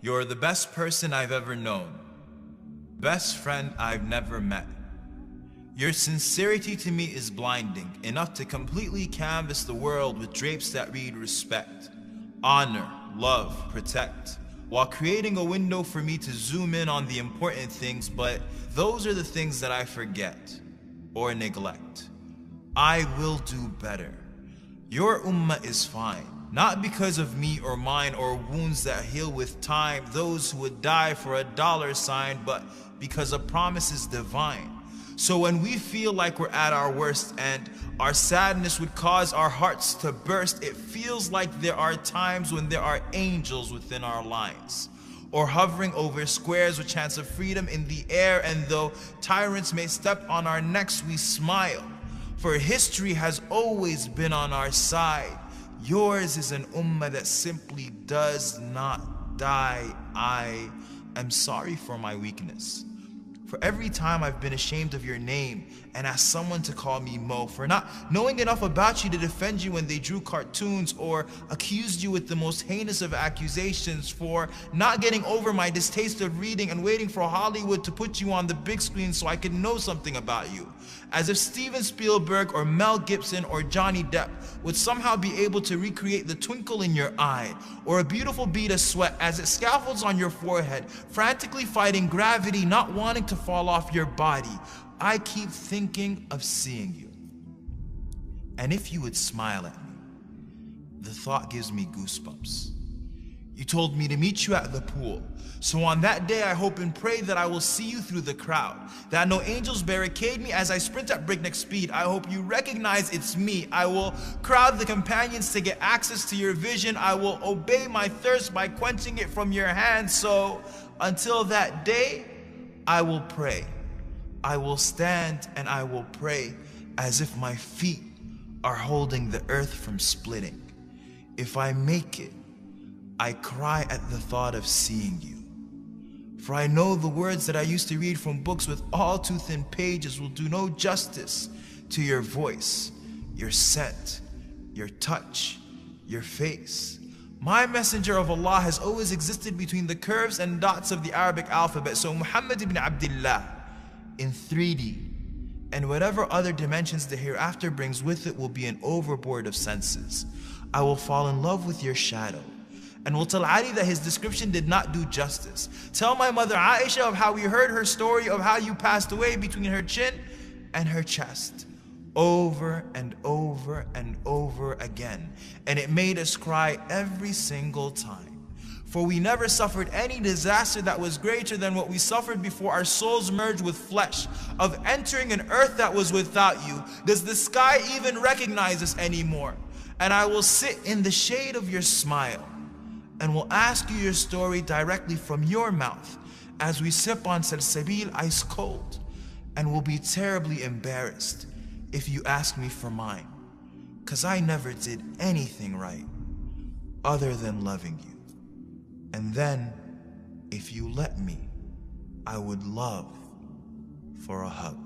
You're the best person I've ever known. Best friend I've never met. Your sincerity to me is blinding, enough to completely canvas the world with drapes that read respect, honor, love, protect, while creating a window for me to zoom in on the important things, but those are the things that I forget or neglect. I will do better. Your ummah is fine, not because of me or mine or wounds that heal with time, those who would die for a dollar sign, but because a promise is divine. So when we feel like we're at our worst and our sadness would cause our hearts to burst, it feels like there are times when there are angels within our lines, or hovering over squares with chance of freedom in the air, and though tyrants may step on our necks, we smile, for history has always been on our side. Yours is an ummah that simply does not die. I am sorry for my weakness, for every time I've been ashamed of your name and asked someone to call me Mo, for not knowing enough about you to defend you when they drew cartoons or accused you with the most heinous of accusations, for not getting over my distaste of reading and waiting for Hollywood to put you on the big screen so I could know something about you. As if Steven Spielberg or Mel Gibson or Johnny Depp would somehow be able to recreate the twinkle in your eye or a beautiful bead of sweat as it scaffolds on your forehead, frantically fighting gravity, not wanting to fall off your body. I keep thinking of seeing you. And if you would smile at me, the thought gives me goosebumps. You told me to meet you at the pool. So on that day, I hope and pray that I will see you through the crowd, that no angels barricade me as I sprint at breakneck speed. I hope you recognize it's me. I will crowd the companions to get access to your vision. I will obey my thirst by quenching it from your hand. So until that day, I will pray. I will stand and I will pray as if my feet are holding the earth from splitting. If I make it, I cry at the thought of seeing you. For I know the words that I used to read from books with all too thin pages will do no justice to your voice, your scent, your touch, your face. My messenger of Allah has always existed between the curves and dots of the Arabic alphabet. So Muhammad ibn Abdullah in 3D and whatever other dimensions the hereafter brings with it will be an overboard of senses. I will fall in love with your shadow and will tell Ali that his description did not do justice. Tell my mother Aisha of how we heard her story of how you passed away between her chin and her chest, over and over and over again. And it made us cry every single time. For we never suffered any disaster that was greater than what we suffered before our souls merged with flesh, of entering an earth that was without you. Does the sky even recognize us anymore? And I will sit in the shade of your smile and will ask you your story directly from your mouth as we sip on salsabil ice cold, and will be terribly embarrassed if you ask me for mine, 'cause I never did anything right other than loving you. And then, if you let me, I would love for a hug.